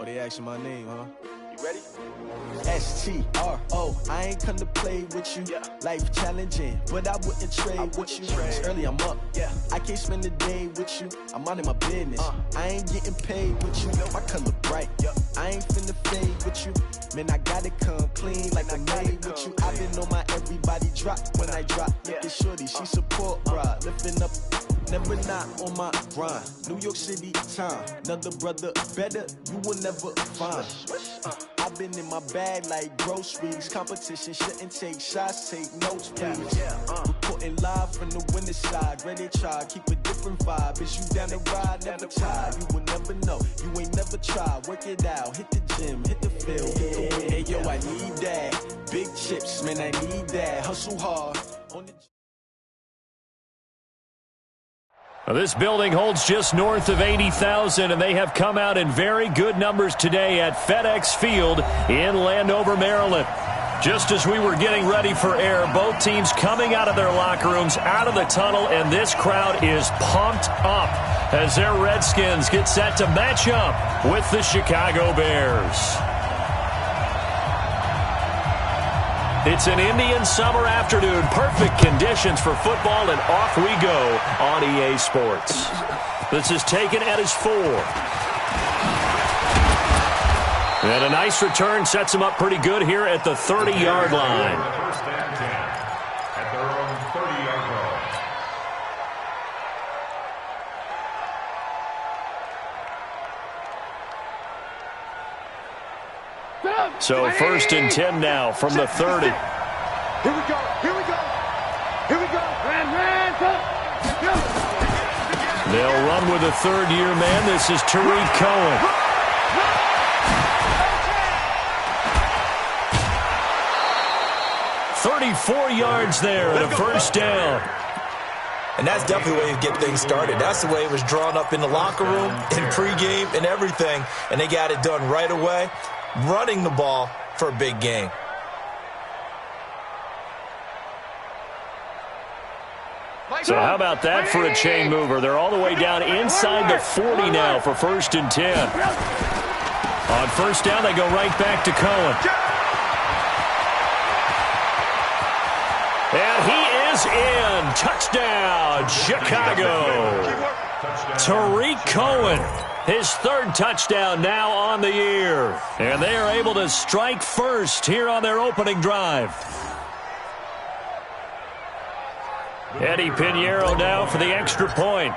they asking my name, huh? You ready? STRO, I ain't come to play with you. Life challenging, but I wouldn't trade with you. It's early, I'm up. I can't spend the day with you. I'm minding my business. I ain't getting paid with you. My color bright. I ain't finna fade with you. Man, I gotta come clean like I made with you. I've been on my everybody drop when I drop. Look at shorty, she support ride. Lifting up, never not on my grind. New York City time, another brother better, you will never find. I've been in my bag like groceries. Competition shouldn't take shots, take notes, please. Reporting live from the winning side. Ready to try, keep a different vibe. Is you down the ride, never tired. You will never know, you ain't never tried. Work it out, hit the gym, hit the field, hit the win. Hey yo, I need that. Big chips, man, I need that. Hustle hard on the This building holds just north of 80,000, and they have come out in very good numbers today at FedEx Field in Landover, Maryland. Just as we were getting ready for air, both teams coming out of their locker rooms, out of the tunnel, and this crowd is pumped up as their Redskins get set to match up with the Chicago Bears. It's an Indian summer afternoon. Perfect conditions for football, and off we go on EA Sports. This is taken at his 4. And a nice return sets him up pretty good here at the 30-yard line. First and 10 at their own 30-yard line. So first and 10 now from the 30. Here we go. Here we go. Here we go. They'll run with a third-year man. This is Tariq Cohen. 34 yards there and a first down. And that's definitely the way you get things started. That's the way it was drawn up in the locker room, in pregame, and everything. And they got it done right away, running the ball for a big game. So how about that for a chain mover? They're all the way down inside the 40 now for first and 10. On first down, they go right back to Cohen. And he is in. Touchdown, Chicago. Tariq Cohen, his third touchdown now on the year. And they are able to strike first here on their opening drive. Eddie Pinheiro now for the extra point.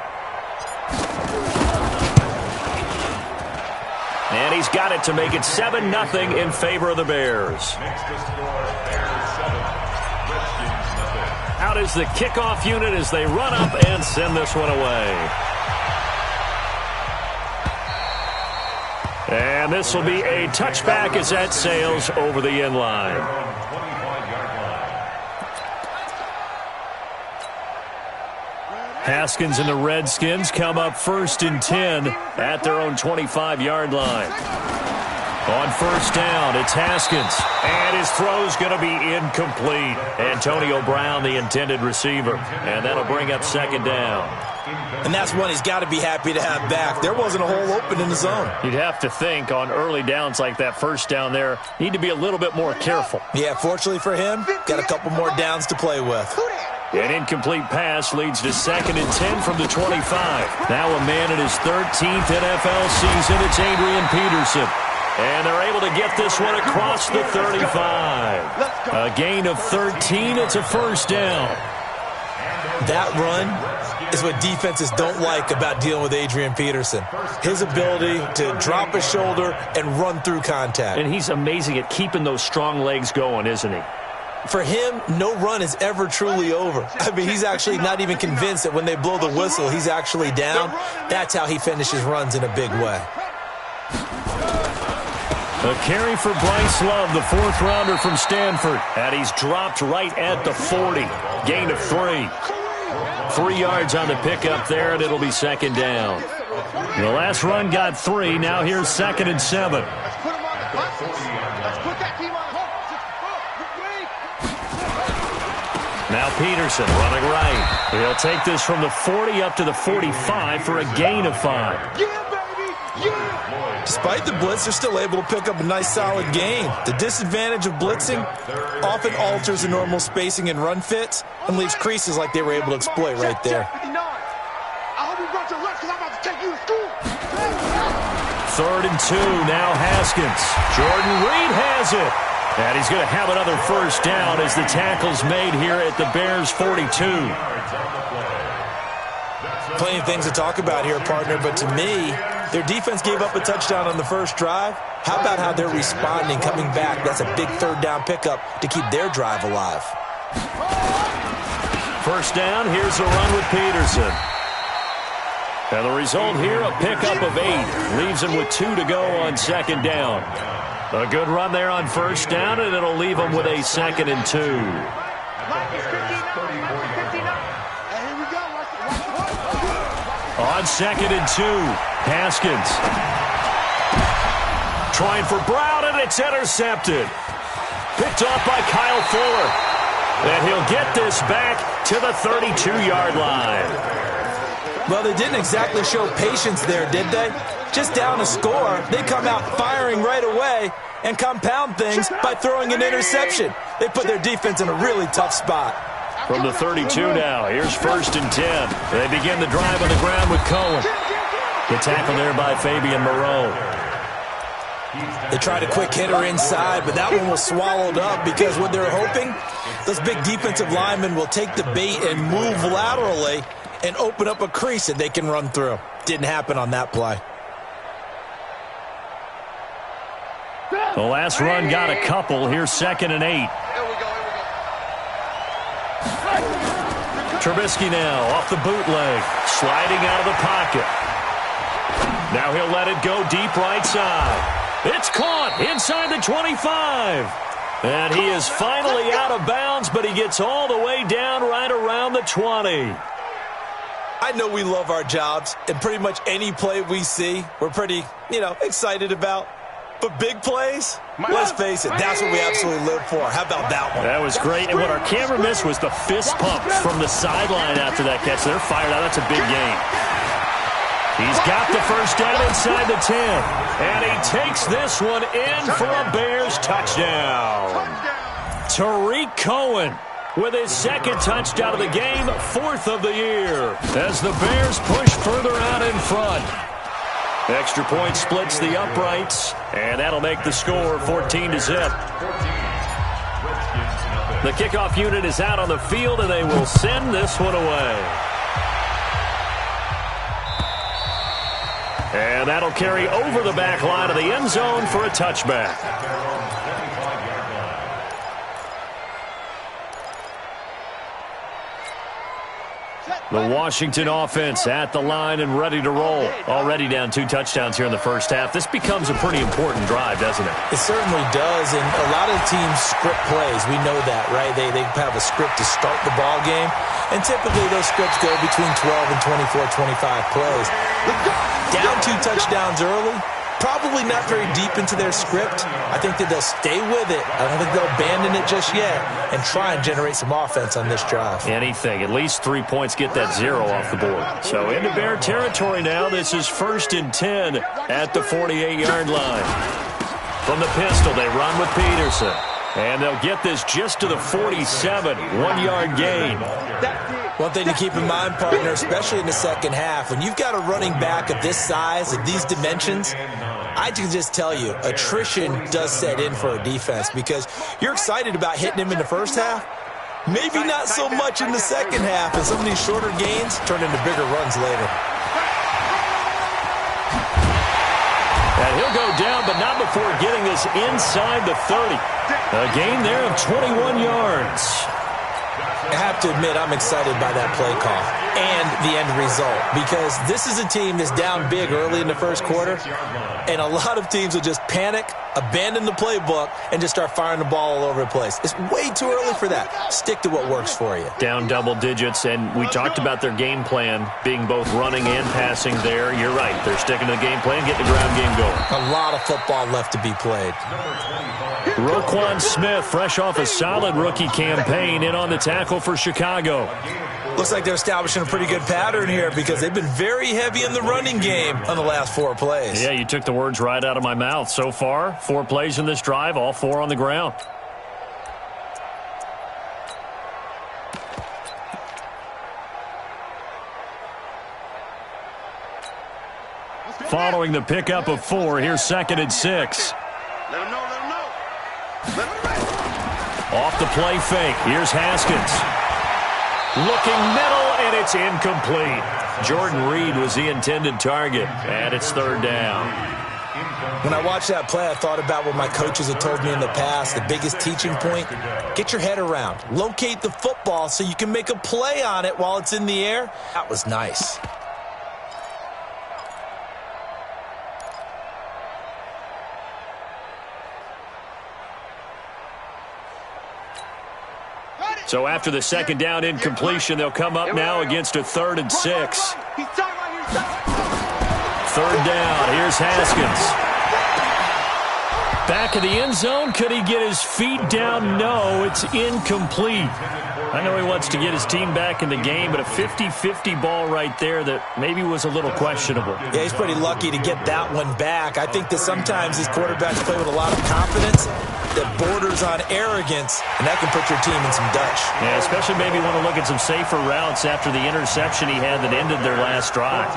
And he's got it to make it 7-0 in favor of the Bears. Next to score, Bears 7, Redskins nothing. Out is the kickoff unit as they run up and send this one away. And this will be a touchback as that sails over the end line. Haskins and the Redskins come up first and 10 at their own 25-yard line. On first down, it's Haskins. And his throw's going to be incomplete. Antonio Brown, the intended receiver. And that'll bring up second down. And that's one he's got to be happy to have back. There wasn't a hole open in the zone. You'd have to think on early downs like that first down there, need to be a little bit more careful. Yeah, fortunately for him, got a couple more downs to play with. An incomplete pass leads to second and 10 from the 25. Now a man in his 13th NFL season, it's Adrian Peterson. And they're able to get this one across the 35. A gain of 13, it's a first down. That run is what defenses don't like about dealing with Adrian Peterson. His ability to drop his shoulder and run through contact. And he's amazing at keeping those strong legs going, isn't he? For him, no run is ever truly over. I mean, he's actually not even convinced that when they blow the whistle, he's actually down. That's how he finishes runs in a big way. A carry for Bryce Love, the fourth-rounder from Stanford. And he's dropped right at the 40. Gain of 3. 3 yards on the pickup there, and it'll be second down. The last run got 3. Now here's second and 7. Now Peterson running right. He'll take this from the 40 up to the 45 for a gain of 5. Yeah, baby! Yeah! Despite the blitz, they're still able to pick up a nice, solid gain. The disadvantage of blitzing often alters the normal spacing and run fits and leaves creases like they were able to exploit right there. Third and 2, now Haskins. Jordan Reed has it. And he's going to have another first down as the tackle's made here at the Bears' 42. Plenty of things to talk about here, partner, but to me, their defense gave up a touchdown on the first drive. How about how they're responding, coming back? That's a big third down pickup to keep their drive alive. First down, here's a run with Peterson. And the result here, a pickup of 8. Leaves him with 2 to go on second down. A good run there on first down, and it'll leave him with a 2nd and 2. On 2nd and 2, Haskins. Trying for Brown, and it's intercepted. Picked off by Kyle Fuller. And he'll get this back to the 32-yard line. Well, they didn't exactly show patience there, did they? Just down a score, they come out firing right away and compound things by throwing an interception. They put their defense in a really tough spot. From the 32 now, here's 1st and 10. They begin the drive on the ground with Cohen. The tackle there by Fabian Moreau. They tried a quick hitter inside, but that one was swallowed up because what they're hoping, those big defensive linemen will take the bait and move laterally and open up a crease that they can run through. Didn't happen on that play. The last run got a couple. Here's 2nd and 8. Trubisky now off the bootleg, sliding out of the pocket. Now he'll let it go deep right side. It's caught inside the 25. And he is finally out of bounds, but he gets all the way down right around the 20. I know we love our jobs, and pretty much any play we see, we're pretty, excited about. But big plays, let's face it, that's what we absolutely live for. How about that one? That was great. And what our camera missed was the fist pump from the sideline after that catch. They're fired out. That's a big gain. He's got the first down inside the 10. And he takes this one in for a Bears touchdown. Tariq Cohen with his 2nd touchdown of the game, 4th of the year, as the Bears push further out in front. Extra point splits the uprights, and that'll make the score 14-0. The kickoff unit is out on the field, and they will send this one away. And that'll carry over the back line of the end zone for a touchback. The Washington offense at the line and ready to roll. Already down 2 touchdowns here in the first half. This becomes a pretty important drive, doesn't it? It certainly does, and a lot of teams script plays. We know that, right? They have a script to start the ball game, and typically those scripts go between 12 and 24, 25 plays. Down 2 touchdowns early, probably not very deep into their script. I think that they'll stay with it. I don't think they'll abandon it just yet and try and generate some offense on this drive. Anything. At least 3 points, get that 0 off the board. So into Bear territory now. This is 1st and 10 at the 48-yard line. From the pistol, they run with Peterson. And they'll get this just to the 47, 1-yard gain. One thing to keep in mind, partner, especially in the second half, when you've got a running back of this size, of these dimensions, I can just tell you, attrition does set in for a defense because you're excited about hitting him in the first half. Maybe not so much in the second half, and some of these shorter gains turn into bigger runs later. And he'll go down, but not before getting this inside the 30. A gain there of 21 yards. I have to admit, I'm excited by that play call and the end result because this is a team that's down big early in the first quarter, and a lot of teams will just panic, abandon the playbook, and just start firing the ball all over the place. It's way too early for that. Stick to what works for you. Down double digits, and we talked about their game plan being both running and passing there. You're right. They're sticking to the game plan, getting the ground game going. A lot of football left to be played. Roquan Smith, fresh off a solid rookie campaign, in on the tackle for Chicago. Looks like they're establishing a pretty good pattern here because they've been very heavy in the running game on the last 4 plays. Yeah, you took the words right out of my mouth. So far, 4 plays in this drive, all 4 on the ground. Following the pickup of 4, here's 2nd and 6. Let him know, let him know. Let him know. Off the play fake, here's Haskins. Looking middle, and it's incomplete. Jordan Reed was the intended target, and it's 3rd down. When I watched that play, I thought about what my coaches have told me in the past. The biggest teaching point, get your head around. Locate the football so you can make a play on it while it's in the air. That was nice. So after the 2nd down incompletion, they'll come up now against a 3rd and 6. 3rd down, here's Haskins. Back of the end zone, could he get his feet down? No, it's incomplete. I know he wants to get his team back in the game, but a 50-50 ball right there that maybe was a little questionable. Yeah, he's pretty lucky to get that one back. I think that sometimes these quarterbacks play with a lot of confidence that borders on arrogance, and that can put your team in some Dutch. Yeah, especially maybe want to look at some safer routes after the interception he had that ended their last drive.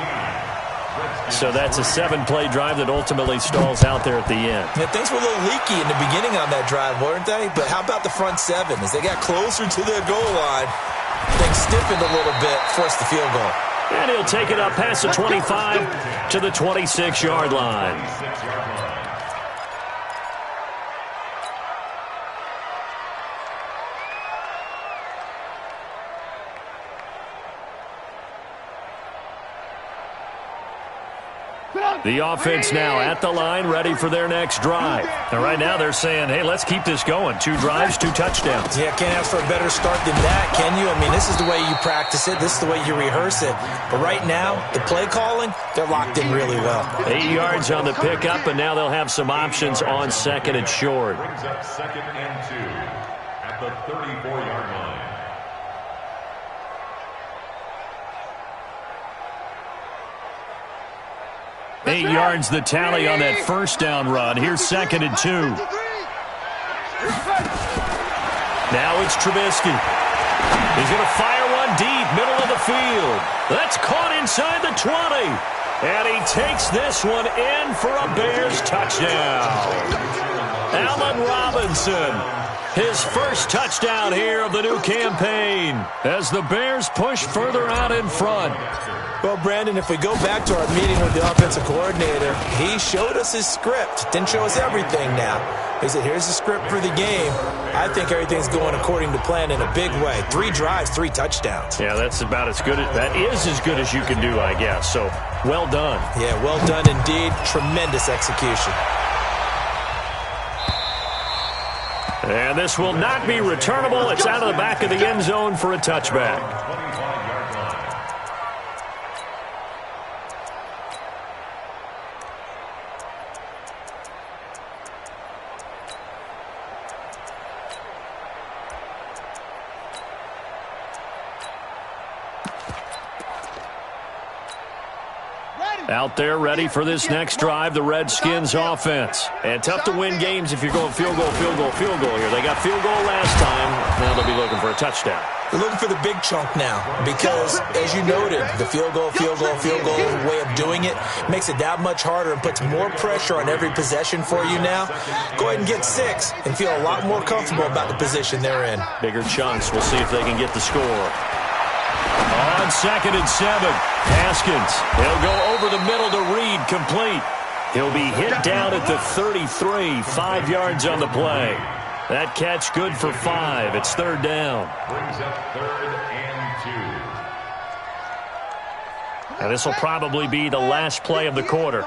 So that's a 7-play drive that ultimately stalls out there at the end. Yeah, things were a little leaky in the beginning on that drive, weren't they? But how about the front 7? As they got closer to their goal line, things stiffened a little bit, forced the field goal. And he'll take it up past the 25 to the 26-yard line. The offense now at the line, ready for their next drive. And right now they're saying, hey, let's keep this going. 2 drives, 2 touchdowns. Yeah, can't ask for a better start than that, can you? I mean, this is the way you practice it. This is the way you rehearse it. But right now, the play calling, they're locked in really well. 8 yards on the pickup, and now they'll have some options on 2nd and short. Brings up 2nd and 2 at the 34-yard line. 8 yards the tally on that 1st down run. Here's 2nd and 2. Now it's Trubisky. He's going to fire one deep, middle of the field. That's caught inside the 20. And he takes this one in for a Bears touchdown. Allen Robinson, his first touchdown here of the new campaign as the Bears push further out in front. Well, Brandon, if we go back to our meeting with the offensive coordinator, he showed us his script. Didn't show us everything now. He said, here's the script for the game. I think everything's going according to plan in a big way. 3 drives, 3 touchdowns. Yeah, that's about as good. That is as good as you can do, I guess. So, well done. Yeah, well done indeed. Tremendous execution. And this will not be returnable. It's out of the back of the end zone for a touchback. Out there ready for this next drive, the Redskins offense. And tough to win games if you're going field goal, field goal, field goal here. They got field goal last time. Now they'll be looking for a touchdown. They're looking for the big chunk now because, as you noted, the field goal way of doing it makes it that much harder and puts more pressure on every possession for you now. Go ahead and get 6 and feel a lot more comfortable about the position they're in. Bigger chunks. We'll see if they can get the score. On 2nd and 7, Haskins. He'll go over the middle to Reed, complete. He'll be hit down at the 33, 5 yards on the play. That catch good for 5. It's 3rd down. Brings up 3rd and 2. And this will probably be the last play of the quarter.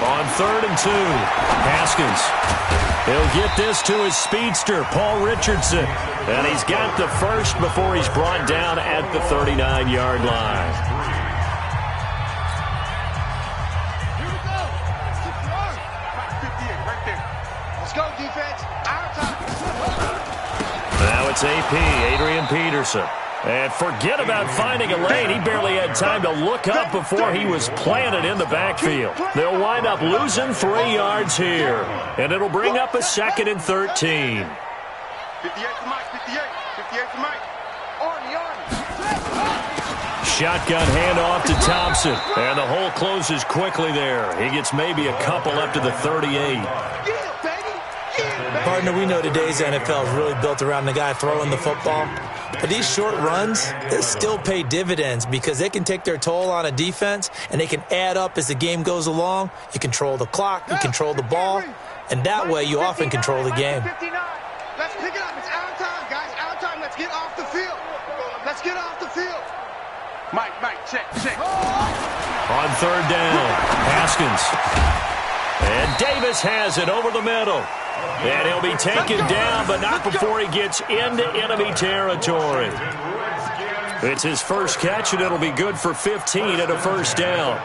On 3rd and 2, Haskins. He'll get this to his speedster, Paul Richardson. And he's got the first before he's brought down at the 39-yard line. Here we go. 6 yards. 58 right there. Let's go, defense. Our time. It's AP, Adrian Peterson. And forget about finding a lane. He barely had time to look up before he was planted in the backfield. They'll wind up losing 3 yards here. And it'll bring up a 2nd and 13. 58 to Mike, 58 to Mike. Army. Shotgun handoff to Thompson. And the hole closes quickly there. He gets maybe a couple up to the 38. Partner, we know today's NFL is really built around the guy throwing the football. But these short runs, they still pay dividends because they can take their toll on a defense, and they can add up as the game goes along. You control the clock, you control the ball, and that way you often control the game. Let's pick it up. It's out of time, guys. Out of time. Let's get off the field. Let's get off the field. Mike, check. On 3rd down, Haskins. And Davis has it over the middle. And he'll be taken down, but not before he gets into enemy territory. It's his first catch, and it'll be good for 15 and a 1st down.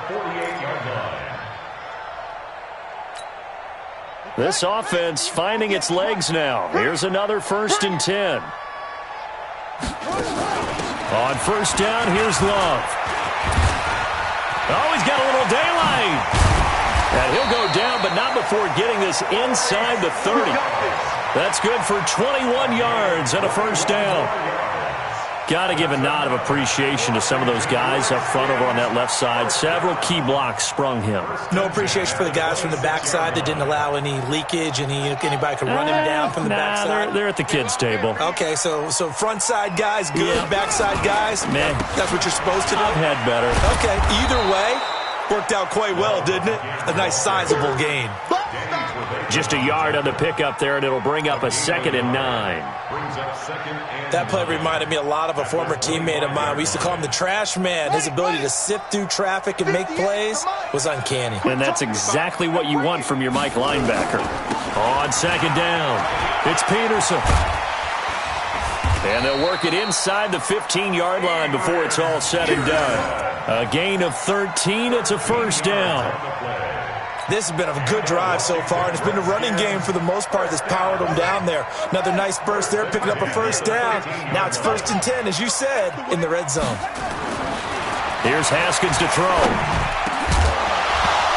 This offense finding its legs now. Here's another 1st and 10. On 1st down, here's Love. Oh, he's got a little daylight. And he'll go down, but not before getting this inside the 30. That's good for 21 yards and a 1st down. Got to give a nod of appreciation to some of those guys up front over on that left side. Several key blocks sprung him. No appreciation for the guys from the backside that didn't allow any leakage, anybody could run him down from the backside. They're at the kids' table. Okay, so front side guys, good. Yeah. Backside guys, man, that's what you're supposed to do. I've had better. Okay, either way, worked out quite well, didn't it? A nice sizable gain. Just a yard on the pickup there, and it'll bring up a 2nd and 9. That play reminded me a lot of a former teammate of mine. We used to call him the trash man. His ability to sift through traffic and make plays was uncanny. And that's exactly what you want from your Mike linebacker. On 2nd down, it's Peterson. And they'll work it inside the 15-yard line before it's all said and done. A gain of 13. It's a 1st down. This has been a good drive so far, and it's been a running game for the most part that's powered them down there. Another nice burst there, picking up a 1st down. Now it's 1st and 10, as you said, in the red zone. Here's Haskins to throw.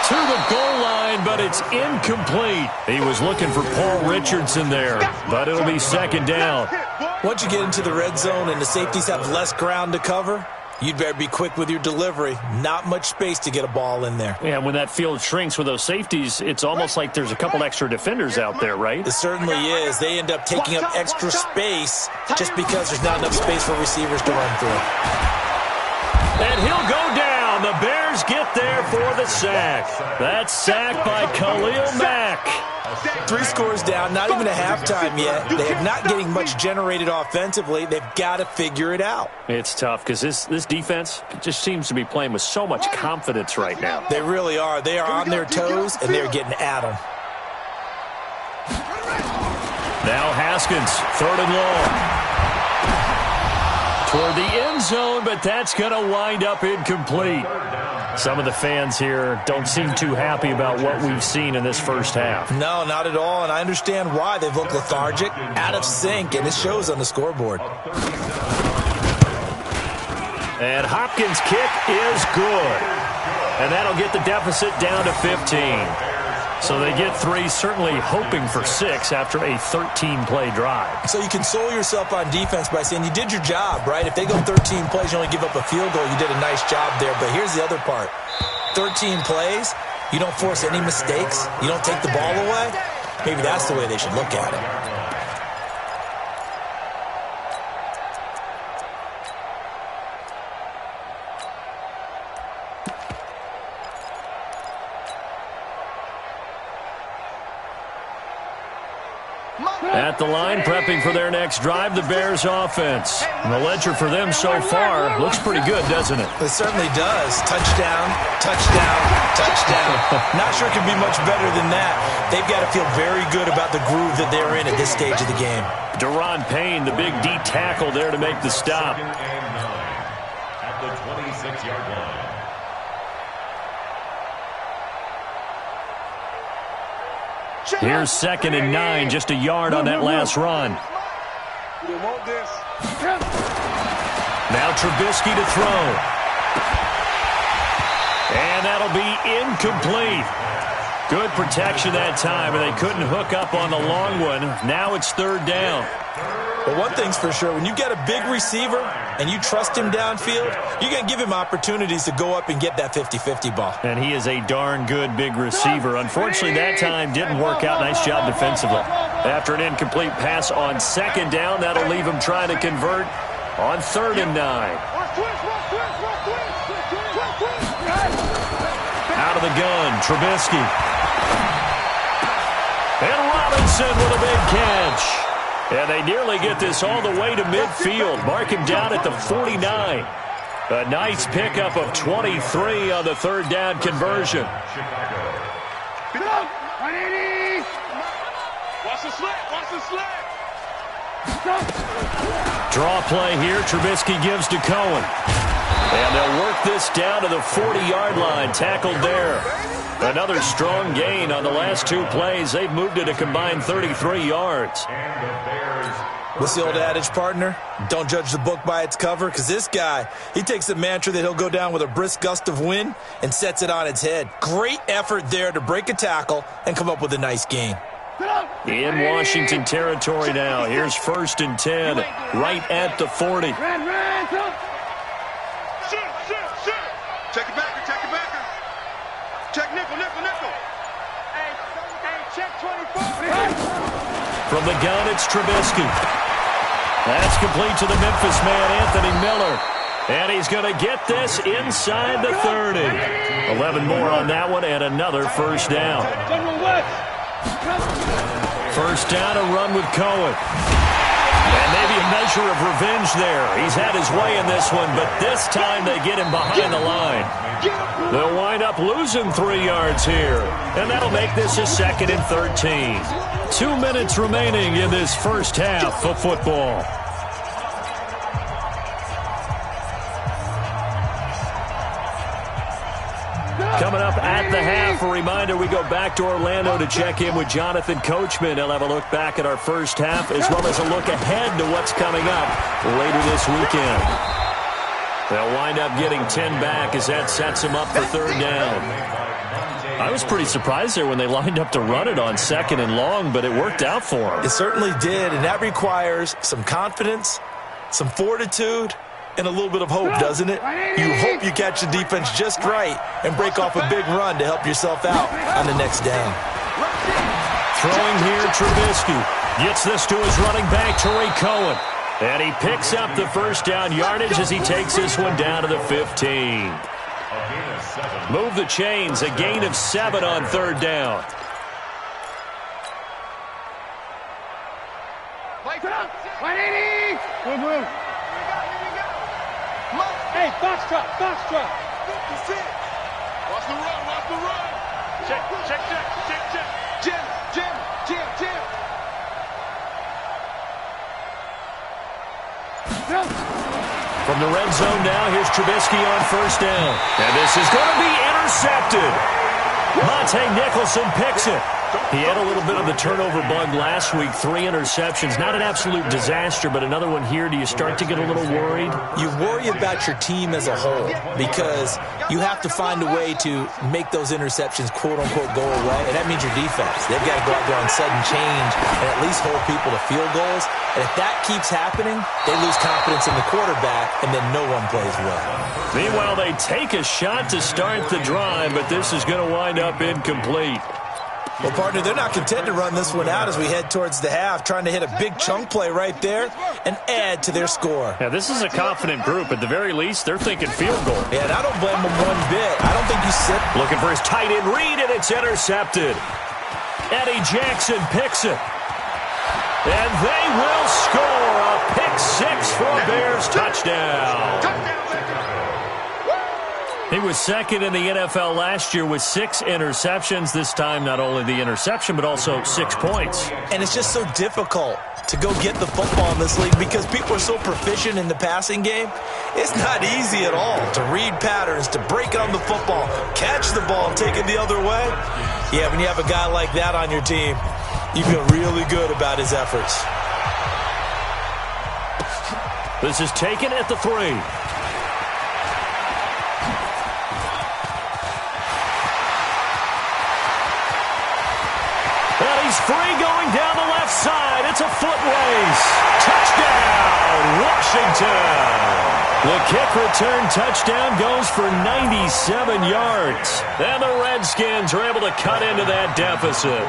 To the goal line, but it's incomplete. He was looking for Paul Richardson there, but it'll be 2nd down. Once you get into the red zone and the safeties have less ground to cover, you'd better be quick with your delivery. Not much space to get a ball in there. Yeah, when that field shrinks with those safeties, it's almost like there's a couple extra defenders out there, right? It certainly is. They end up taking up extra space just because there's not enough space for receivers to run through. And he'll go down. The Bears get there for the sack. That's sacked by Khalil Mack. 3 scores down, not even a halftime yet. They are not getting much generated offensively. They've got to figure it out. It's tough because this defense just seems to be playing with so much confidence right now. They really are. They are on their toes, and they're getting at them. Now Haskins, 3rd and long. Toward the end zone, but that's going to wind up incomplete. Some of the fans here don't seem too happy about what we've seen in this first half. No, not at all, and I understand why. They've looked lethargic, out of sync, and it shows on the scoreboard. And Hopkins' kick is good. And that'll get the deficit down to 15. So they get 3, certainly hoping for 6 after a 13-play drive. So you console yourself on defense by saying you did your job, right? If they go 13 plays, you only give up a field goal, you did a nice job there. But here's the other part. 13 plays, you don't force any mistakes, you don't take the ball away. Maybe that's the way they should look at it. At the line, prepping for their next drive, the Bears offense. And the ledger for them so far looks pretty good, doesn't it? It certainly does. Touchdown, touchdown, touchdown. Not sure it can be much better than that. They've got to feel very good about the groove that they're in at this stage of the game. Deron Payne, the big D tackle there to make the stop. At the 26-yard line. Here's 2nd and 9, just a yard on that last run. You want this. Now Trubisky to throw. And that'll be incomplete. Good protection that time, and they couldn't hook up on the long one. Now it's third down. But one thing's for sure, when you get a big receiver and you trust him downfield, you're going to give him opportunities to go up and get that 50-50 ball. And he is a darn good big receiver. Unfortunately, that time didn't work out. Nice job defensively. After an incomplete pass on second down, that'll leave him trying to convert on 3rd and 9. Out of the gun, Trubisky. And Robinson with a big catch. And they nearly get this all the way to midfield. Mark him down at the 49. A nice pickup of 23 on the 3rd down conversion. Watch the slant. Watch the slant. Draw play here. Trubisky gives to Cohen. And they'll work this down to the 40-yard line. Tackled there. Another strong gain on the last 2 plays. They've moved it a combined 33 yards. What's the old adage, partner? Don't judge the book by its cover, because this guy, he takes a mantra that he'll go down with a brisk gust of wind and sets it on its head. Great effort there to break a tackle and come up with a nice gain. In Washington territory now. Here's 1st and 10, right at the 40. Check it back. Check it back. Check nickel. Hey, check 24. From the gun, it's Trubisky. That's complete to the Memphis man, Anthony Miller. And he's going to get this inside the 30. 11 more on that one and another first down. First down, a run with Cohen. And maybe a measure of revenge there. He's had his way in this one, but this time they get him behind the line. They'll wind up losing 3 yards here. And that'll make this a 2nd and 13. 2 minutes remaining in this first half of football. Coming up at the half, a reminder, we go back to Orlando to check in with Jonathan Coachman. He'll have a look back at our first half as well as a look ahead to what's coming up later this weekend. They'll wind up getting 10 back as that sets them up for 3rd down. I was pretty surprised there when they lined up to run it on 2nd and long, but it worked out for them. It certainly did, and that requires some confidence, some fortitude, and a little bit of hope, doesn't it? You hope you catch the defense just right and break off a big run to help yourself out on the next down. Throwing here, Trubisky gets this to his running back, Tariq Cohen. And he picks up the first down yardage as he takes this one down to the 15. Move the chains, a gain of 7 on 3rd down. Hey, box truck. Watch the run. Check. Jim. From the red zone now, here's Trubisky on 1st down. And this is going to be intercepted. Monte Nicholson picks it. He had a little bit of the turnover bug last week, 3 interceptions. Not an absolute disaster, but another one here. Do you start to get a little worried? You worry about your team as a whole because you have to find a way to make those interceptions, quote-unquote, go away, and that means your defense. They've got to go out there on sudden change and at least hold people to field goals. And if that keeps happening, they lose confidence in the quarterback, and then no one plays well. Meanwhile, they take a shot to start the drive, but this is going to wind up incomplete. Well, partner, they're not content to run this one out as we head towards the half, trying to hit a big chunk play right there and add to their score. Yeah, this is a confident group. At the very least, they're thinking field goal. Yeah, and I don't blame them one bit. I don't think you sit. Looking for his tight end read, and it's intercepted. Eddie Jackson picks it. And they will score a pick 6 for a Bears touchdown. He was 2nd in the NFL last year with 6 interceptions. This time, not only the interception, but also 6 points. And it's just so difficult to go get the football in this league because people are so proficient in the passing game. It's not easy at all to read patterns, to break it on the football, catch the ball, and take it the other way. Yeah, when you have a guy like that on your team, you feel really good about his efforts. This is taken at the 3. And he's free going down the left side. It's a foot race. Touchdown, Washington. The kick return touchdown goes for 97 yards. And the Redskins are able to cut into that deficit.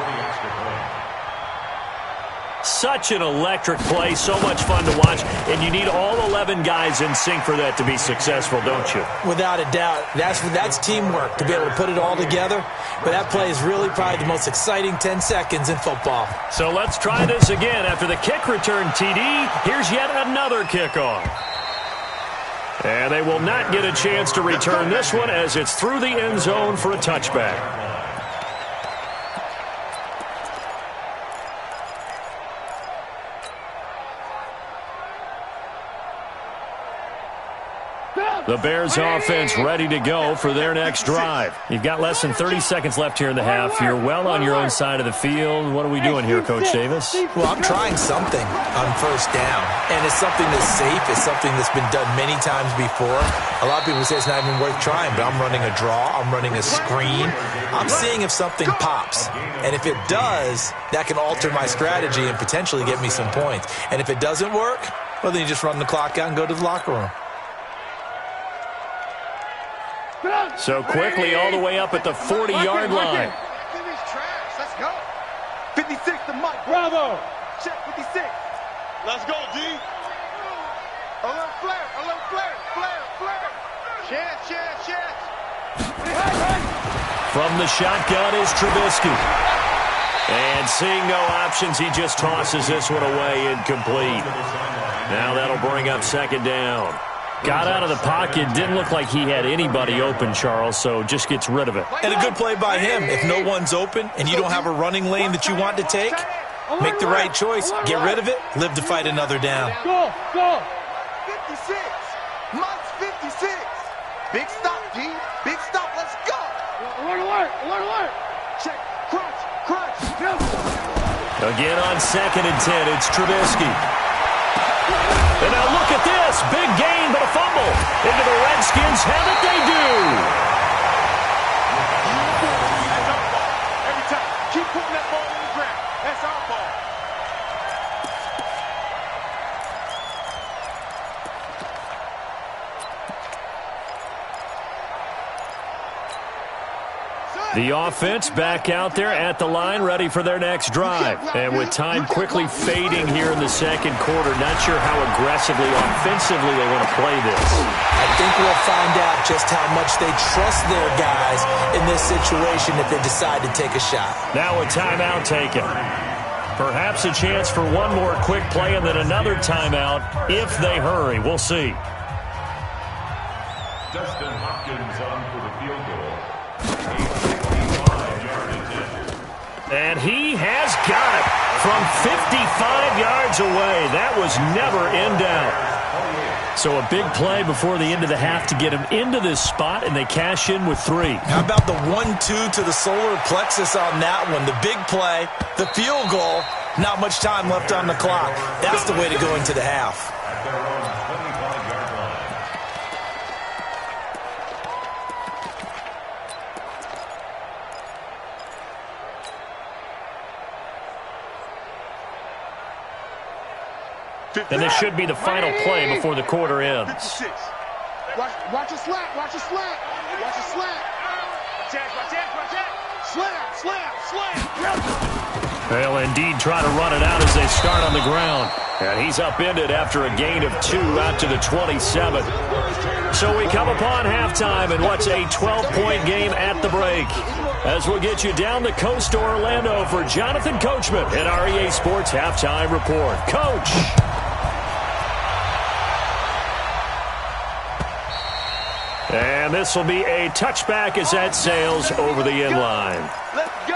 Such an electric play, so much fun to watch, and you need all 11 guys in sync for that to be successful, don't you? Without a doubt. That's teamwork, to be able to put it all together. But that play is really probably the most exciting 10 seconds in football. So let's try this again. After the kick return TD, here's yet another kickoff. And they will not get a chance to return this one as it's through the end zone for a touchback. The Bears offense ready to go for their next drive. You've got less than 30 seconds left here in the half. You're well on your own side of the field. What are we doing here, Coach Davis? Well, I'm trying something on first down, and it's something that's safe. It's something that's been done many times before. A lot of people say it's not even worth trying, but I'm running a draw. I'm running a screen. I'm seeing if something pops, and if it does, that can alter my strategy and potentially get me some points. And if it doesn't work, well, then you just run the clock out and go to the locker room. So quickly all the way up at the 40-yard line. Let's go. 56 to Mike. Bravo. Check 56. Let's go, D. A little flare. Chance. From the shotgun is Trubisky. And seeing no options, he just tosses this one away incomplete. Now that'll bring up second down. Got out of the pocket. Didn't look like he had anybody open, Charles, so just gets rid of it. And a good play by him. If no one's open and you don't have a running lane that you want to take, make the right choice. Get rid of it. Live to fight another down. Go. 56. Mike's 56. Big stop, D. Big stop. Let's go. Alert. Check. Crunch. Again on 2nd and 10, it's Trubisky. And now look at this. Big gain, but a fumble. Into the Redskins have it, they do. Every time. Keep putting that ball on the ground. That's our ball. The offense back out there at the line, ready for their next drive. And with time quickly fading here in the second quarter, not sure how aggressively, offensively they want to play this. I think we'll find out just how much they trust their guys in this situation if they decide to take a shot. Now a timeout taken. Perhaps a chance for one more quick play and then another timeout if they hurry. We'll see. Dustin Hopkins on for the field goal. And he has got it from 55 yards away. That was never in doubt. So a big play before the end of the half to get him into this spot, and they cash in with 3. How about the 1-2 to the solar plexus on that one? The big play, the field goal, not much time left on the clock. That's the way to go into the half. And this should be the final play before the quarter ends. 56. Watch a slat. Watch a slat. Slam. They'll indeed try to run it out as they start on the ground. And he's upended after a gain of 2 out to the 27. So we come upon halftime in what's a 12-point game at the break. As we'll get you down the coast to Orlando for Jonathan Coachman at our EA Sports Halftime Report. Coach! And this will be a touchback as that sails over the end line. Let's go.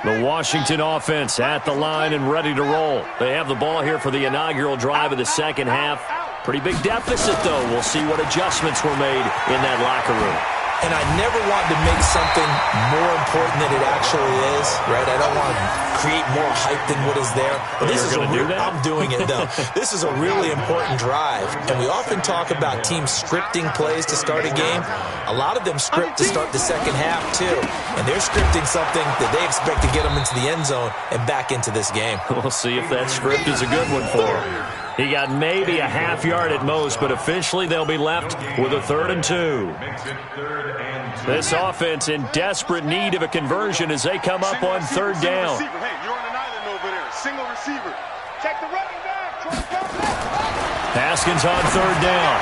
The Washington offense at the line and ready to roll. They have the ball here for the inaugural drive of the second half. Pretty big deficit, though. We'll see what adjustments were made in that locker room. And I never want to make something more important than it actually is, right? I don't want to create more hype than what is there. But this is I'm doing it, though. This is a really important drive. And we often talk about teams scripting plays to start a game. A lot of them script to start the second half, too. And they're scripting something that they expect to get them into the end zone and back into this game. We'll see if that script is a good one for them. He got maybe a half yard at most, but officially they'll be left with a 3rd and 2. This offense in desperate need of a conversion as they come up on 3rd down. Hey, you're on an island over there. Single receiver. Check the running back. Haskins on 3rd down.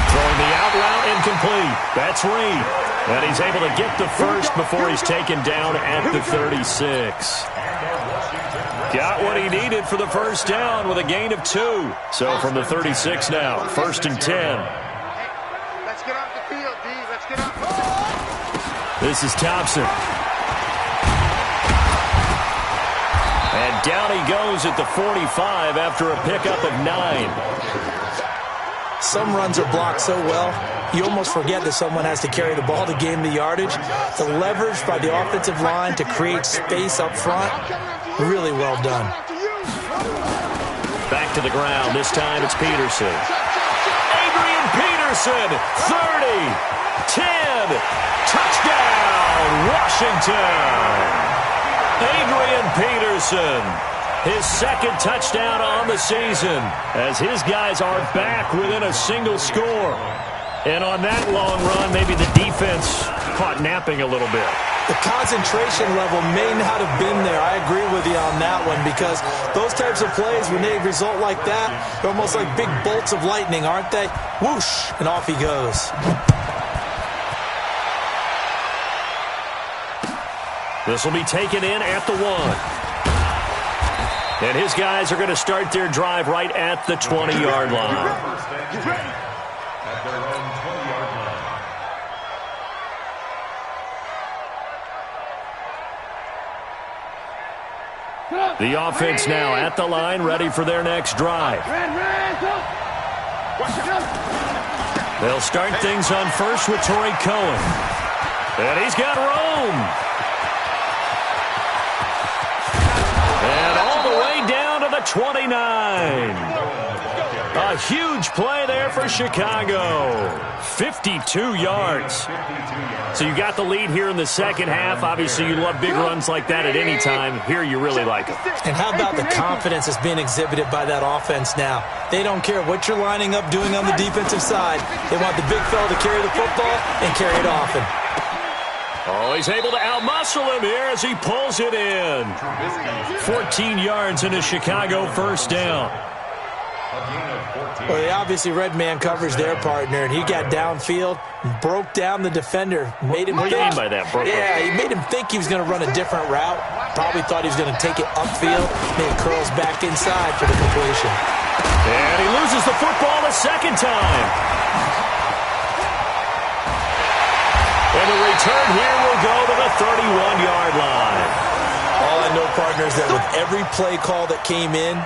Throwing the out route incomplete. That's Reed. And he's able to get the first before he's taken down at the 36. Got what he needed for the first down with a gain of 2. So from the 36 now, 1st and 10. Let's get off the field, D. Let's get off. This is Thompson. And down he goes at the 45 after a pickup of 9. Some runs are blocked so well, you almost forget that someone has to carry the ball to gain the yardage. The leverage by the offensive line to create space up front, really well done. Back to the ground. This time it's Peterson. Adrian Peterson, 30, 10, touchdown, Washington. Adrian Peterson, his 2nd touchdown on the season, as his guys are back within a single score. And on that long run, maybe the defense caught napping a little bit. The concentration level may not have been there. I agree with you on that one, because those types of plays, when they result like that, they're almost like big bolts of lightning, aren't they? Whoosh, and off he goes. This will be taken in at the 1. And his guys are going to start their drive right at the 20-yard line. Get ready. At their own 20-yard line. The offense now at the line, ready for their next drive. They'll start things on first with Torrey Cohen. And he's got room. And all the way down to the 29. A huge play there for Chicago. 52 yards. So you got the lead here in the second half. Obviously, you love big runs like that at any time. Here you really like them. And how about the confidence that's being exhibited by that offense now? They don't care what you're lining up doing on the defensive side. They want the big fella to carry the football and carry it often. Oh, he's able to outmuscle him here as he pulls it in. 14 yards in a Chicago first down. Well, they obviously red man coverage their partner, and he got downfield, broke down the defender, made him think. What do you mean by that, broke? Yeah, he made him think he was going to run a different route. Probably thought he was going to take it upfield, then he curls back inside for the completion. And he loses the football the second time. And the return here will go to the 31-yard line. All I know, partners, that with every play call that came in,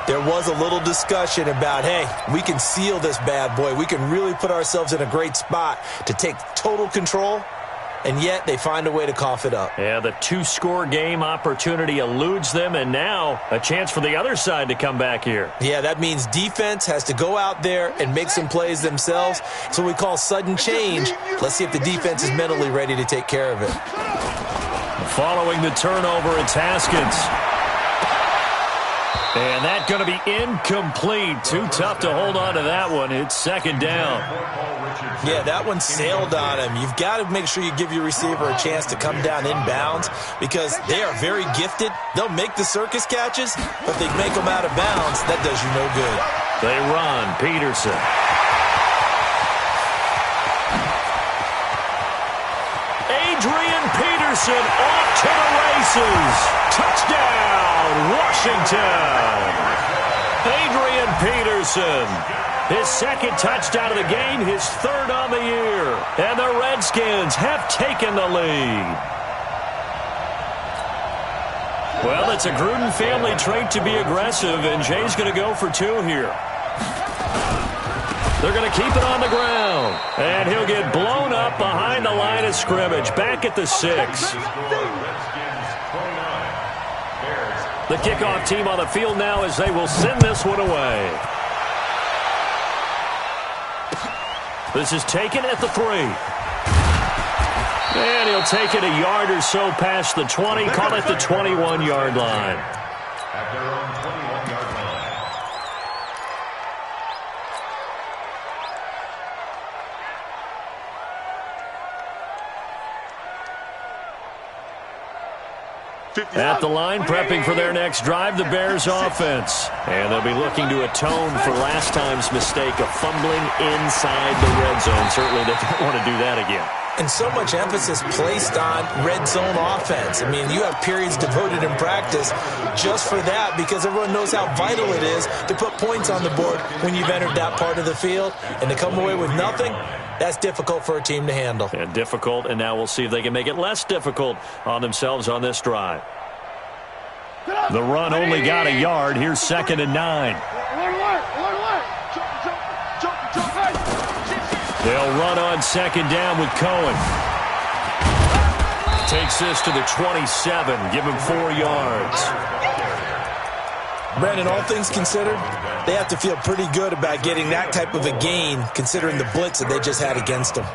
there was a little discussion about, hey, we can seal this bad boy. We can really put ourselves in a great spot to take total control, and yet they find a way to cough it up. Yeah, the 2-score game opportunity eludes them, and now a chance for the other side to come back here. Yeah, that means defense has to go out there and make some plays themselves. It's what we call sudden change. Let's see if the defense is mentally ready to take care of it. Following the turnover, it's Haskins. And that's going to be incomplete. Too tough to hold on to that one. It's second down. Yeah, that one sailed on him. You've got to make sure you give your receiver a chance to come down inbounds because they are very gifted. They'll make the circus catches, but they make them out of bounds. That does you no good. They run. Peterson. Adrian Peterson off to the races. Touchdown, Washington. Adrian Peterson. His second touchdown of the game, his third on the year. And the Redskins have taken the lead. Well, it's a Gruden family trait to be aggressive, and Jay's going to go for 2 here. They're going to keep it on the ground, and he'll get blown up behind the line of scrimmage, back at the 6. The kickoff team on the field now as they will send this one away. This is taken at the 3. And he'll take it a yard or so past the 20, call it the 21-yard line. At their own 21-yard line. At the line, prepping for their next drive, the Bears offense. And they'll be looking to atone for last time's mistake of fumbling inside the red zone. Certainly they don't want to do that again. And so much emphasis placed on red zone offense. I mean, you have periods devoted in practice just for that because everyone knows how vital it is to put points on the board when you've entered that part of the field. And to come away with nothing, that's difficult for a team to handle. And difficult, and now we'll see if they can make it less difficult on themselves on this drive. The run only got a yard. Here's 2nd and 9. They'll run on 2nd down with Cohen. Takes this to the 27. Give him 4 yards. Brandon, all things considered, they have to feel pretty good about getting that type of a gain considering the blitz that they just had against them.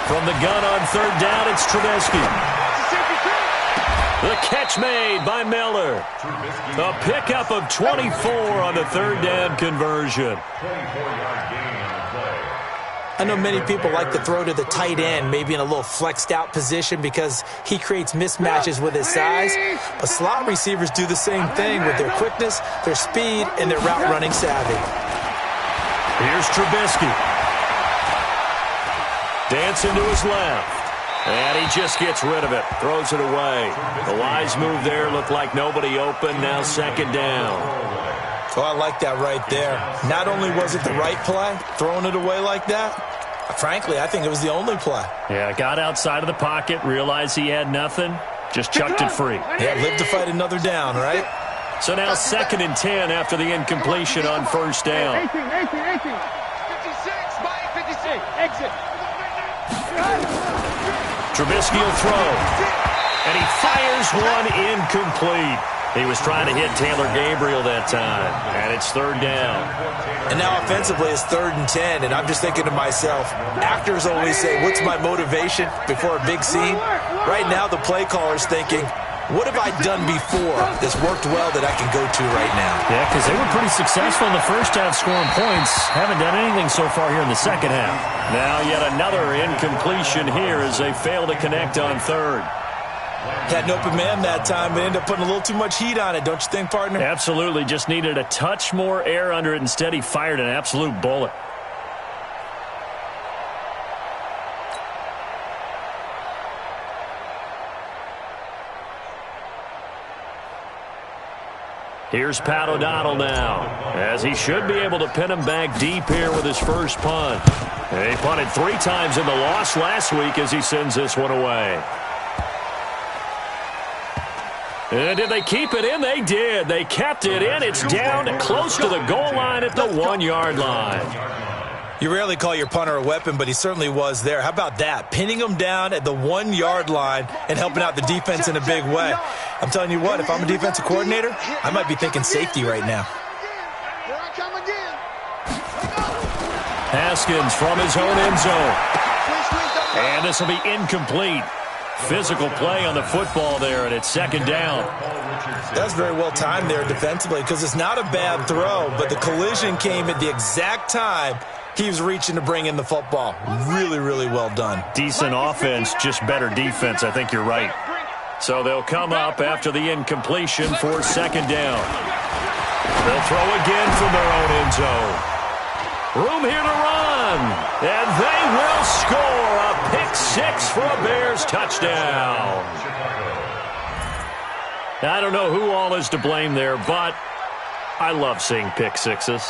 From the gun on 3rd down, it's Trubisky. The catch made by Miller. A pickup of 24 on the 3rd down conversion. 24-yard gain on the play. I know many people like to throw to the tight end, maybe in a little flexed out position because he creates mismatches with his size. But slot receivers do the same thing with their quickness, their speed, and their route running savvy. Here's Trubisky. Dancing to his left. And he just gets rid of it. Throws it away. The wise move there. Looked like nobody open. Now 2nd down. Oh, I like that right there. Not only was it the right play, throwing it away like that, frankly, I think it was the only play. Yeah, got outside of the pocket, realized he had nothing, just chucked it free. Yeah, live to fight another down, right? So now 2nd and 10 after the incompletion on 1st down. 18. 56, Mike, 56. Exit. Trubisky will throw. And he fires one incomplete. He was trying to hit Taylor Gabriel that time. And it's 3rd down. And now offensively it's 3rd and 10. And I'm just thinking to myself, actors always say, what's my motivation before a big scene? Right now the play caller's thinking, what have I done before that's worked well that I can go to right now? Yeah, because they were pretty successful in the first half scoring points. Haven't done anything so far here in the second half. Now yet another incompletion here as they fail to connect on 3rd. Had an open man that time, but ended up putting a little too much heat on it, don't you think, partner? Absolutely. Just needed a touch more air under it. Instead, he fired an absolute bullet. Here's Pat O'Donnell now, as he should be able to pin him back deep here with his first punt. He punted 3 times in the loss last week as he sends this one away. And did they keep it in? They did. They kept it in. It's down close to the goal line at the 1-yard line. You rarely call your punter a weapon, but he certainly was there. How about that? Pinning him down at the 1-yard line and helping out the defense in a big way. I'm telling you what, if I'm a defensive coordinator, I might be thinking safety right now. Here I come again. Haskins from his own end zone. And this will be incomplete. Physical play on the football there, and it's 2nd down. That's very well timed there defensively because it's not a bad throw, but the collision came at the exact time he was reaching to bring in the football. Really, really well done. Decent offense, just better defense. I think you're right. So they'll come up after the incompletion for 2nd down. They'll throw again from their own end zone. Room here to run. run, and they will score a pick six for a Bears touchdown. I don't know who all is to blame there, but I love seeing pick sixes.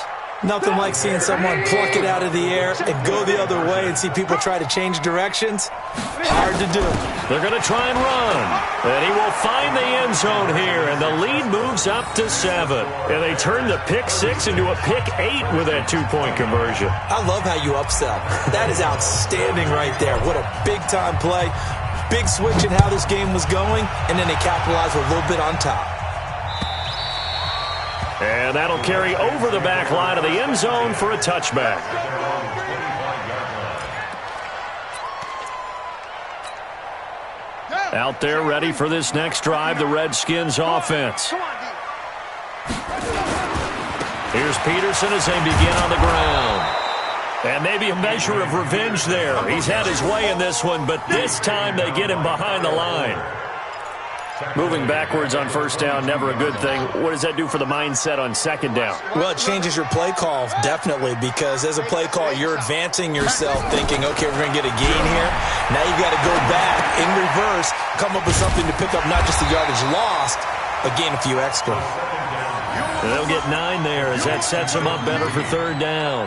Nothing like seeing someone pluck it out of the air and go the other way and see people try to change directions. Hard to do. They're going to try and run. And he will find the end zone here, and the lead moves up to 7. And they turn the pick six into a pick 8 with that two-point conversion. I love how you upsell. That is outstanding right there. What a big-time play. Big switch in how this game was going, and then they capitalized a little bit on top. And that'll carry over the back line of the end zone for a touchback. Out there ready for this next drive, the Redskins offense. Here's Peterson as they begin on the ground. And maybe a measure of revenge there. He's had his way in this one, but this time they get him behind the line. Moving backwards on first down, never a good thing. What does that do for the mindset on second down? Well, it changes your play call, definitely, because as a play call, you're advancing yourself thinking, okay, we're going to get a gain here. Now you got to go back in reverse, come up with something to pick up not just the yardage lost, but gain a few extra. They'll get 9 there as that sets them up better for third down.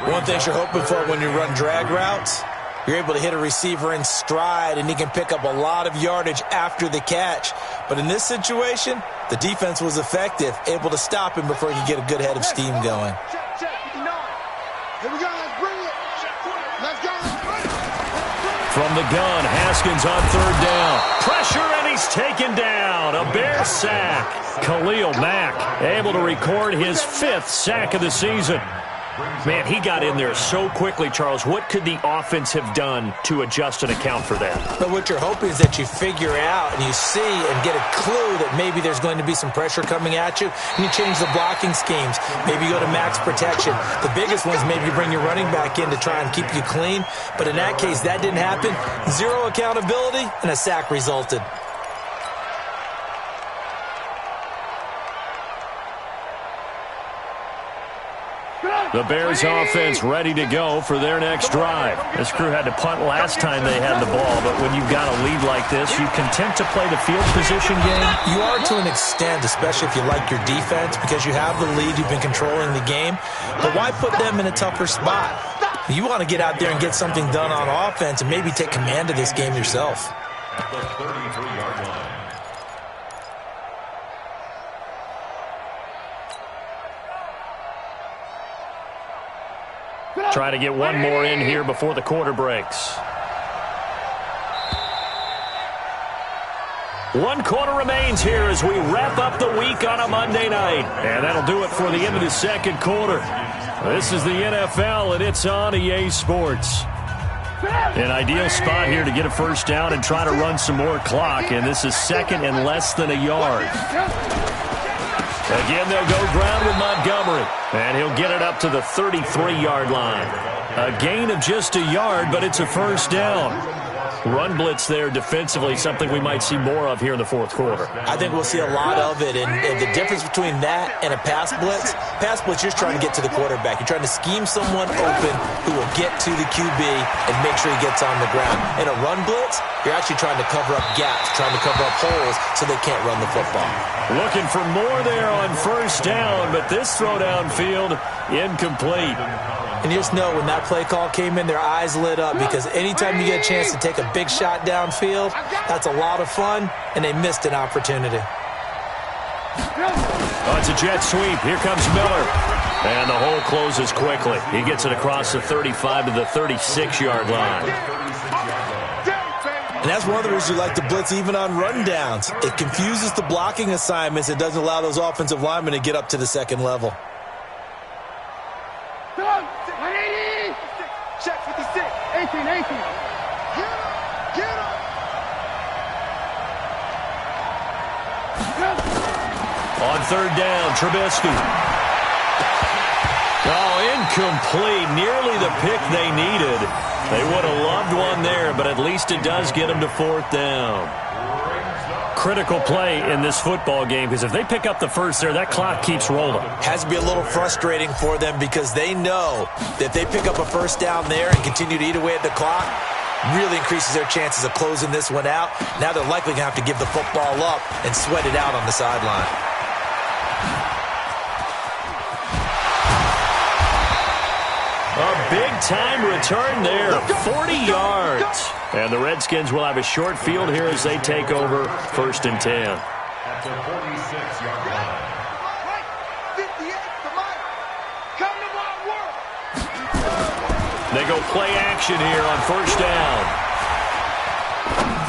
One thing you're hoping for when you run drag routes, you're able to hit a receiver in stride, and he can pick up a lot of yardage after the catch. But in this situation, the defense was effective, able to stop him before he could get a good head of steam going. Here we go, let's bring it. Let's go, let's bring it. From the gun, Haskins on third down. Pressure, and he's taken down. A Bear sack. Khalil Mack able to record his 5th sack of the season. Man, he got in there so quickly, Charles. What could the offense have done to adjust and account for that? But what you're hoping is that you figure out and you see and get a clue that maybe there's going to be some pressure coming at you, and you change the blocking schemes. Maybe you go to max protection. The biggest ones, maybe you bring your running back in to try and keep you clean. But in that case, that didn't happen. Zero accountability, and a sack resulted. The Bears offense ready to go for their next drive. This crew had to punt last time they had the ball, but when you've got a lead like this, you content to play the field position game? You are to an extent, especially if you like your defense, because you have the lead, you've been controlling the game. But why put them in a tougher spot? You want to get out there and get something done on offense and maybe take command of this game yourself. The 33-yard line. Try to get one more in here before the quarter breaks. 1 quarter remains here as we wrap up the week on a Monday night. And that'll do it for the end of the second quarter. This is the NFL, and it's on EA Sports. An ideal spot here to get a first down and try to run some more clock. And this is second and less than a yard. Again, they'll go ground with Montgomery. And he'll get it up to the 33-yard line. A gain of just a yard, but it's a first down. Run blitz there defensively, something we might see more of here in the fourth quarter. I think we'll see a lot of it, and the difference between that and a pass blitz, you're just trying to get to the quarterback. You're trying to scheme someone open who will get to the QB and make sure he gets on the ground. In a run blitz, you're actually trying to cover up gaps, trying to cover up holes so they can't run the football. Looking for more there on first down, but this throw downfield incomplete. And you just know when that play call came in, their eyes lit up, because anytime you get a chance to take a big shot downfield, that's a lot of fun, and they missed an opportunity. Oh, it's a jet sweep. Here comes Miller. And the hole closes quickly. He gets it across the 35 to the 36-yard line. And that's one of the reasons you like to blitz even on rundowns. It confuses the blocking assignments. It doesn't allow those offensive linemen to get up to the second level. Check 56, 18. Get him. On third down, Trubisky. Oh, incomplete. Nearly the pick they needed. They would have loved one there, but at least it does get them to fourth down. critical play in this football game because if they pick up the first there, that clock keeps rolling. Has to be a little frustrating for them because they know that if they pick up a first down there and continue to eat away at the clock, really increases their chances of closing this one out. Now they're likely going to have to give the football up and sweat it out on the sideline. A big-time return there, 40 yards. And the Redskins will have a short field here as they take over 1st and 10. At the 46-yard line. 58, come on. Come to my work. They go play action here on 1st down.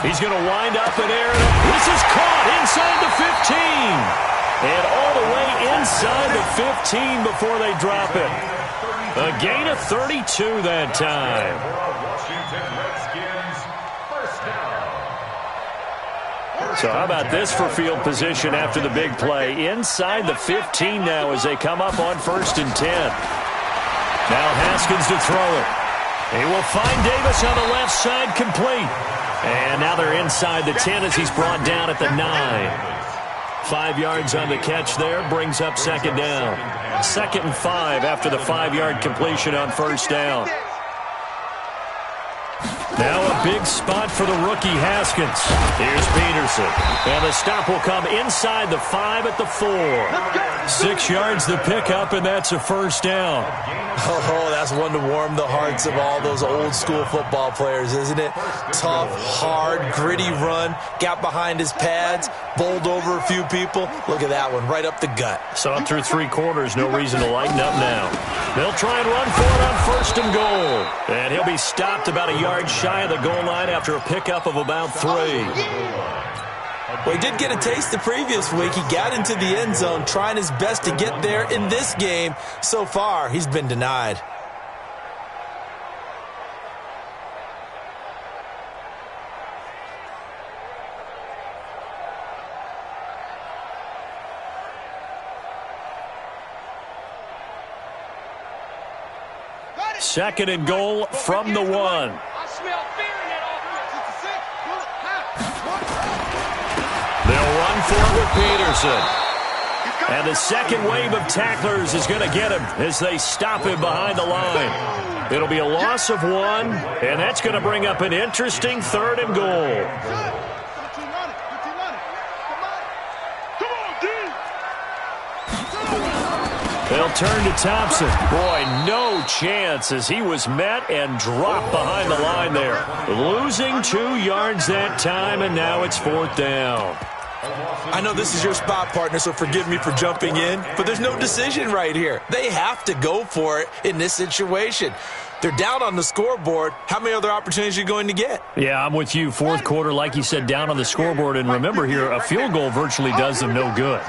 He's going to wind up in air. This is caught inside the 15. And all the way inside the 15 before they drop it. A gain of 32 that time. Washington Redskins, first down. So how about this for field position after the big play? Inside the 15 now as they come up on 1st and 10. Now Haskins to throw it. He will find Davis on the left side complete. And now they're inside the 10 as he's brought down at the 9. 5 yards on the catch there, brings up 2nd down. 2nd and 5 after the 5-yard completion on 1st down. Now a big spot for the rookie Haskins. Here's Peterson. And the stop will come inside the 5 at the 4. 6 yards the pickup, and that's a 1st down. Oh, that's one to warm the hearts of all those old-school football players, isn't it? Tough, hard, gritty run. Got behind his pads, bowled over a few people. Look at that one, right up the gut. Saw it through 3 quarters. No reason to lighten up now. They'll try and run for it on 1st and goal. And he'll be stopped about a yard shy of the goal line after a pickup of about 3. Well, he did get a taste the previous week. He got into the end zone trying his best to get there in this game. So far, he's been denied. Second and goal from the 1. I smell fear in that offense. They'll run for it with Peterson. And the second wave of tacklers is going to get him as they stop him behind the line. It'll be a loss of 1, and that's going to bring up an interesting 3rd and goal. They'll turn to Thompson. Boy, no chance as he was met and dropped behind the line there. Losing 2 yards that time, and now it's 4th down. I know this is your spot, partner, so forgive me for jumping in, but there's no decision right here. They have to go for it in this situation. They're down on the scoreboard. How many other opportunities are you going to get? Yeah, I'm with you. 4th quarter, like you said, down on the scoreboard. And remember here, a field goal virtually does them no good.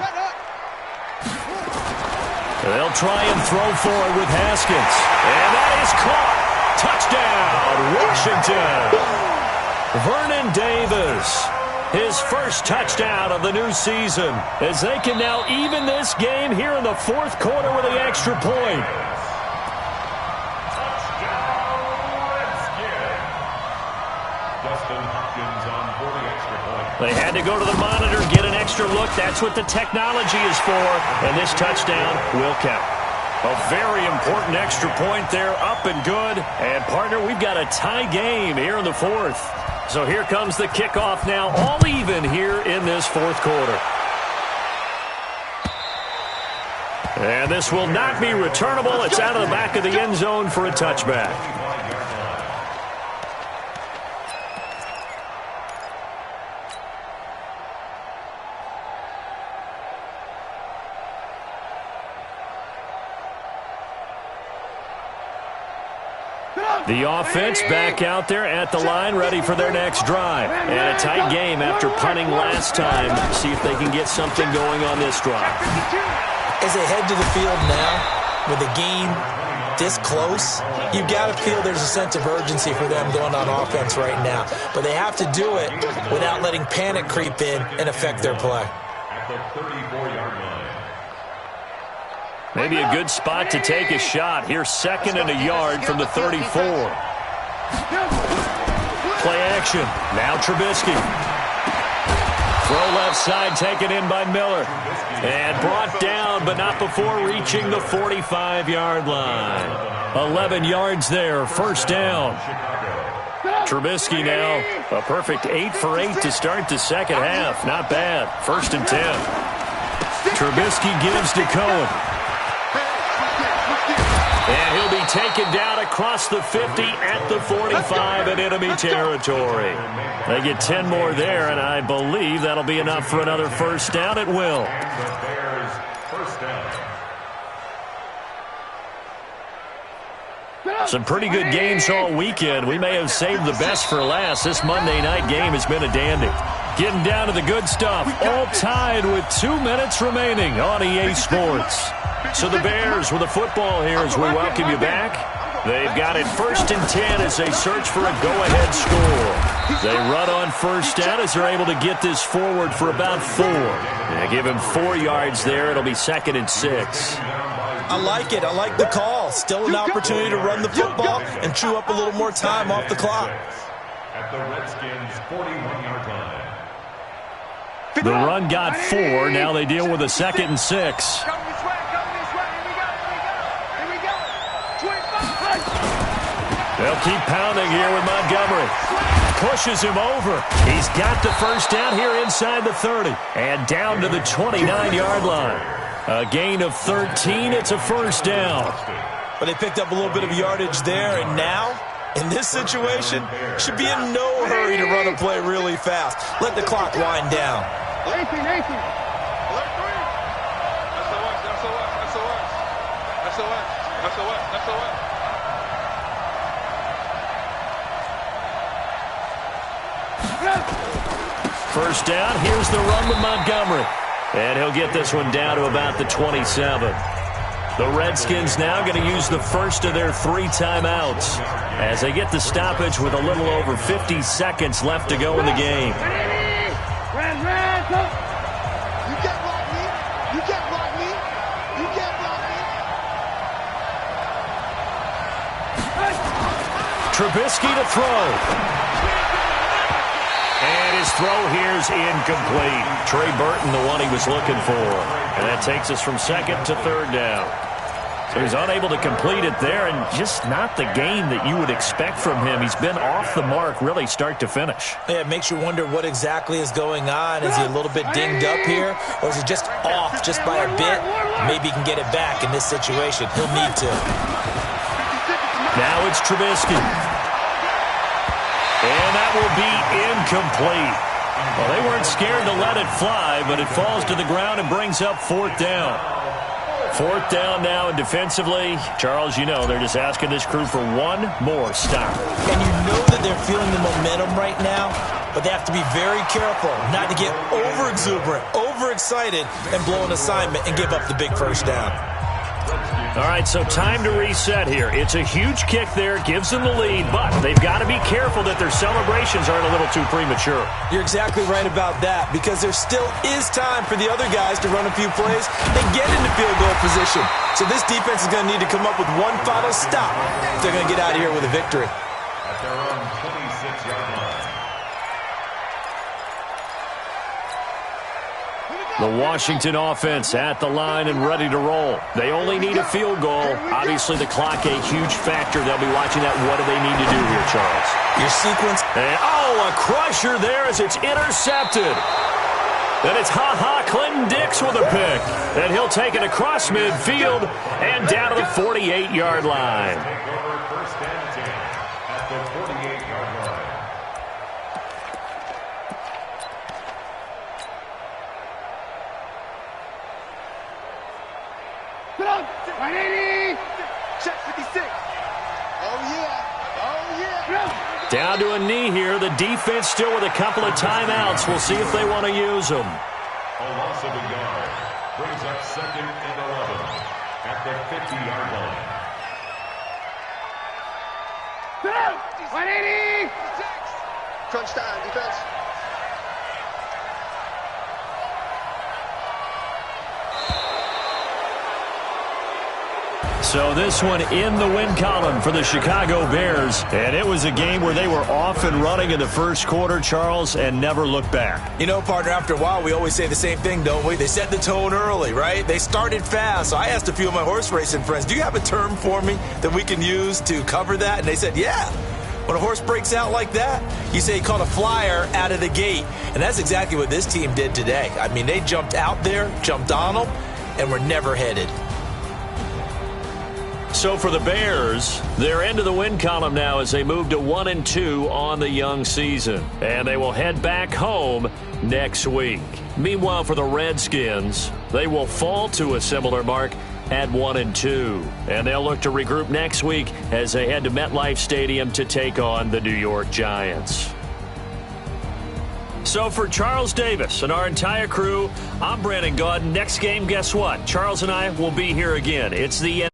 They'll try and throw for it with Haskins. And that is caught. Touchdown, Washington. Vernon Davis. His first touchdown of the new season as they can now even this game here in the 4th quarter with the extra point. They had to go to the monitor, get an extra look. That's what the technology is for, and this touchdown will count. A very important extra point there, up and good. And, partner, we've got a tie game here in the 4th. So here comes the kickoff now, all even here in this 4th quarter. And this will not be returnable. It's out of the back of the end zone for a touchback. The offense back out there at the line, ready for their next drive. And a tight game after punting last time. See if they can get something going on this drive. As they head to the field now, with the game this close, you've got to feel there's a sense of urgency for them going on offense right now. But they have to do it without letting panic creep in and affect their play. At the 34-yard line. Maybe a good spot to take a shot. Here's 2nd and a yard from the 34. Play action. Now Trubisky. Throw left side, taken in by Miller. And brought down, but not before reaching the 45-yard line. 11 yards there, first down. Trubisky now, a perfect 8 for 8 to start the second half. Not bad. 1st and 10. Trubisky gives to Cohen. And he'll be taken down across the 50 at the 45 in enemy territory. They get 10 more there, and I believe that'll be enough for another first down. It will. Some pretty good games all weekend. We may have saved the best for last. This Monday night game has been a dandy. Getting down to the good stuff. All tied with 2 minutes remaining on EA Sports. So the Bears with the football here as we welcome you back. They've got it 1st and 10 as they search for a go-ahead score. They run on first down as they're able to get this forward for about 4. They give him 4 yards there. It'll be 2nd and 6. I like it. I like the call. Still an opportunity to run the football and chew up a little more time off the clock. At the Redskins' 41-yard line. The run got 4. Now they deal with a 2nd and 6. They'll keep pounding here with Montgomery. Pushes him over. He's got the first down here inside the 30. And down to the 29-yard line. A gain of 13. It's a first down. But they picked up a little bit of yardage there, and now, in this situation, should be in no hurry to run a play really fast. Let the clock wind down. First down. Here's the run with Montgomery. And he'll get this one down to about the 27. The Redskins now going to use the first of their 3 timeouts as they get the stoppage with a little over 50 seconds left to go in the game. Trubisky to throw. And his throw here's incomplete. Trey Burton, the one he was looking for. And that takes us from 2nd to 3rd down. So he's unable to complete it there, and just not the game that you would expect from him. He's been off the mark really start to finish. Yeah, it makes you wonder what exactly is going on. Is he a little bit dinged up here, or is he just off just by a bit? Maybe he can get it back in this situation. He'll need to. Now it's Trubisky. And that will be incomplete. Well, they weren't scared to let it fly, but it falls to the ground and brings up 4th down. 4th down now, and defensively, Charles, you know, they're just asking this crew for one more stop. And you know that they're feeling the momentum right now, but they have to be very careful not to get over-exuberant, overexcited, and blow an assignment and give up the big first down. All right, so time to reset here. It's a huge kick there, gives them the lead, but they've got to be careful that their celebrations aren't a little too premature. You're exactly right about that, because there still is time for the other guys to run a few plays and get into field goal position. So this defense is going to need to come up with one final stop if they're going to get out of here with a victory. At their own 26-yard line. The Washington offense at the line and ready to roll. They only need a field goal. Obviously, the clock a huge factor. They'll be watching that. What do they need to do here, Charles? Your sequence. And, a crusher there as it's intercepted. Then it's Clinton Dix with a pick. And he'll take it across midfield and down to the 48-yard line. First and 10 at the 48-yard line. Check 56. Oh, yeah. Down to a knee here. The defense still with a couple of timeouts. We'll see if they want to use them. A loss of a yard brings up 2nd and 11 at the 50-yard line. 180. Crunch time, defense. So this one in the win column for the Chicago Bears. And it was a game where they were off and running in the first quarter, Charles, and never looked back. You know, partner, after a while, we always say the same thing, don't we? They set the tone early, right? They started fast. So I asked a few of my horse racing friends, do you have a term for me that we can use to cover that? And they said, yeah. When a horse breaks out like that, you say he caught a flyer out of the gate. And that's exactly what this team did today. I mean, they jumped out there, jumped on them, and were never headed. So for the Bears, they're into the win column now as they move to 1-2 on the young season. And they will head back home next week. Meanwhile, for the Redskins, they will fall to a similar mark at 1-2. And they'll look to regroup next week as they head to MetLife Stadium to take on the New York Giants. So for Charles Davis and our entire crew, I'm Brandon Gaudin. Next game, guess what? Charles and I will be here again. It's the